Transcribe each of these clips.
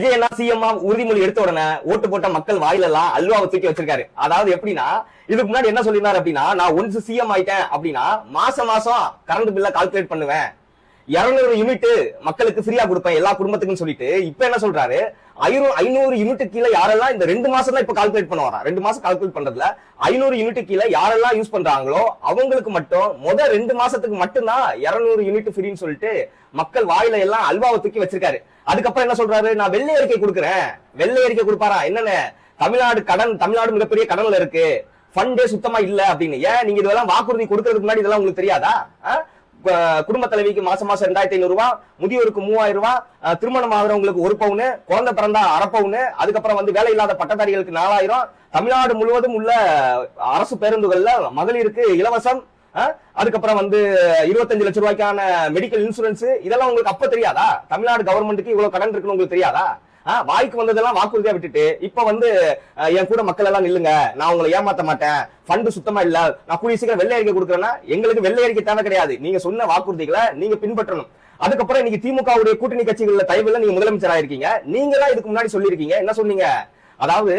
விஜய் என்ன சிஎம் உறுதிமொழி எடுத்த உடனே ஓட்டு போட்ட மக்கள் வாயிலெல்லாம் அல்வாவை தூக்கி வச்சிருக்காரு. அதாவது எப்படின்னா, இதுக்கு முன்னாடி என்ன சொல்லிருந்தாரு அப்படின்னா, நான் ஒன்ஸ் சிஎம் ஆயிட்டேன் அப்படின்னா மாசம் கரண்ட் பில்ல கால்குலேட் பண்ணுவேன், 200 யூனிட் மக்களுக்கு ஃப்ரீயா கொடுப்பேன் எல்லா குடும்பத்துக்கும் சொல்லிட்டு, இப்ப என்ன சொல்றாரு, 500 யூனிட் கீழே யாரெல்லாம் இந்த 2 மாசம் தான் இப்ப கால்குலேட் பண்ண வரா. 2 மாசம் கால்குலேட் பண்றதுல 500 யூனிட் கீழே யாரெல்லாம் யூஸ் பண்றாங்களோ அவங்களுக்கு மட்டும் முதல் 2 மாசத்துக்கு மட்டும்தான் 200 யூனிட் ஃப்ரீன்னு சொல்லிட்டு மக்கள் வாயில எல்லாம் அல்வாவை தூக்கி வச்சிருக்காரு. அதுக்கப்புறம் என்ன சொல்றாரு, நான் வெள்ளை அறிக்கை கொடுக்குறேன். வெள்ளை அறிக்கை கொடுப்பாரா என்னன்னு, தமிழ்நாடு மிகப்பெரிய கடன்ல இருக்கு, ஃபண்டே சுத்தமா இல்ல அப்படின்னு. ஏன் நீங்க இதெல்லாம் வாக்குறுதி கொடுக்கறதுக்கு முன்னாடி இதெல்லாம் உங்களுக்கு தெரியாதா? குடும்ப தலைவிக்கு மாசம் 2500 ரூபாய், முதியோருக்கு 3000 ரூபாய், திருமணம் ஆகிறவங்களுக்கு 1 பவுன், குழந்தை பிறந்தா 1/2 பவுன், அதுக்கப்புறம் வேலை இல்லாத பட்டதாரிகளுக்கு 4000, தமிழ்நாடு முழுவதும் உள்ள அரசு பேருந்துகள்ல மகளிருக்கு இலவசம், அதுக்கப்புறம் 25 லட்சம் ரூபாய்க்கான மெடிக்கல் இன்சூரன்ஸ். இதெல்லாம் உங்களுக்கு அப்ப தெரியாதா? தமிழ்நாடு கவர்மெண்ட்டுக்கு இவ்வளவு கடன் இருக்குன்னு உங்களுக்கு தெரியாதா? வாய்க்கு வந்ததெல்லாம் வாக்குறுதியா விட்டுட்டு இப்ப என் கூட மக்கள் எல்லாம் நில்லுங்க, நான் உங்களை ஏமாத்த மாட்டேன், ஃபண்ட் சுத்தமா இல்ல, நான் கூடிய சீக்கிரம் வெள்ளை அறிக்கை கொடுக்குறேன்னா எங்களுக்கு வெள்ளை அறிக்கை தேவை கிடையாது. நீங்க சொன்ன வாக்குறுதிகளை நீங்க பின்பற்றணும். அதுக்கப்புறம் இன்னைக்கு திமுகவுடைய கூட்டணி கட்சிகள் தயவுல நீங்க முதலமைச்சர் ஆயிருக்கீங்க. நீங்க தான் இதுக்கு முன்னாடி சொல்லிருக்கீங்க. என்ன சொன்னீங்க, அதாவது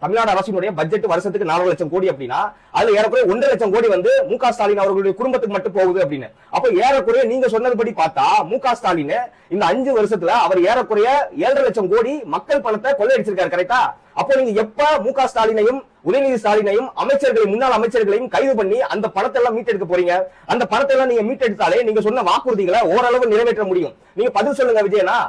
தமிழ்நாடு அரசினுடைய பட்ஜெட் வருஷத்துக்கு 4 லட்சம் கோடி அப்படின்னா அதுல ஏறக்குறைய 1.5 லட்சம் கோடி மு.க. ஸ்டாலின் அவர்களுடைய குடும்பத்துக்கு மட்டும் போகுது அப்படின்னு. அப்ப ஏறக்குறைய நீங்க சொன்னதுபடி பார்த்தா மு.க. ஸ்டாலின் இந்த 5 வருஷத்துல அவர் ஏறக்குறைய 7.5 லட்சம் கோடி மக்கள் பணத்தை கொள்ளையடிச்சிருக்காரு. கரெக்டா? அப்போ நீங்க எப்ப மு.க. ஸ்டாலினையும் உதயநிதி ஸ்டாலினையும் முன்னாள் அமைச்சர்களையும் கைது பண்ணி அந்த பணத்தை எல்லாம் மீட்டெடுக்க போறீங்க? அந்த பணத்தை எல்லாம் நீங்க மீட்டெடுத்தாலே நீங்க சொன்ன வாக்குறுதிகளை ஓரளவு நிறைவேற்ற முடியும். நீங்க பதில் சொல்லுங்க விஜயனா.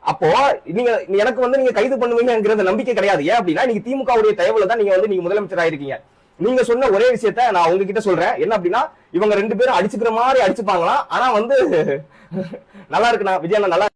அப்போ நீங்க எனக்கு நீங்க கைது பண்ணுவீங்கிறது நம்பிக்கை கிடையாது. ஏன் அப்படின்னா நீங்க திமுகவுடைய தயவுல தான் நீங்க முதலமைச்சர் ஆயிருக்கீங்க. நீங்க சொன்ன ஒரே விஷயத்த நான் உங்ககிட்ட சொல்றேன். என்ன அப்படின்னா, இவங்க 2 பேரும் அடிச்சுக்கிற மாதிரி அடிச்சுப்பாங்களாம். ஆனா நல்லா இருக்குண்ணா விஜயண்ணா, நல்லா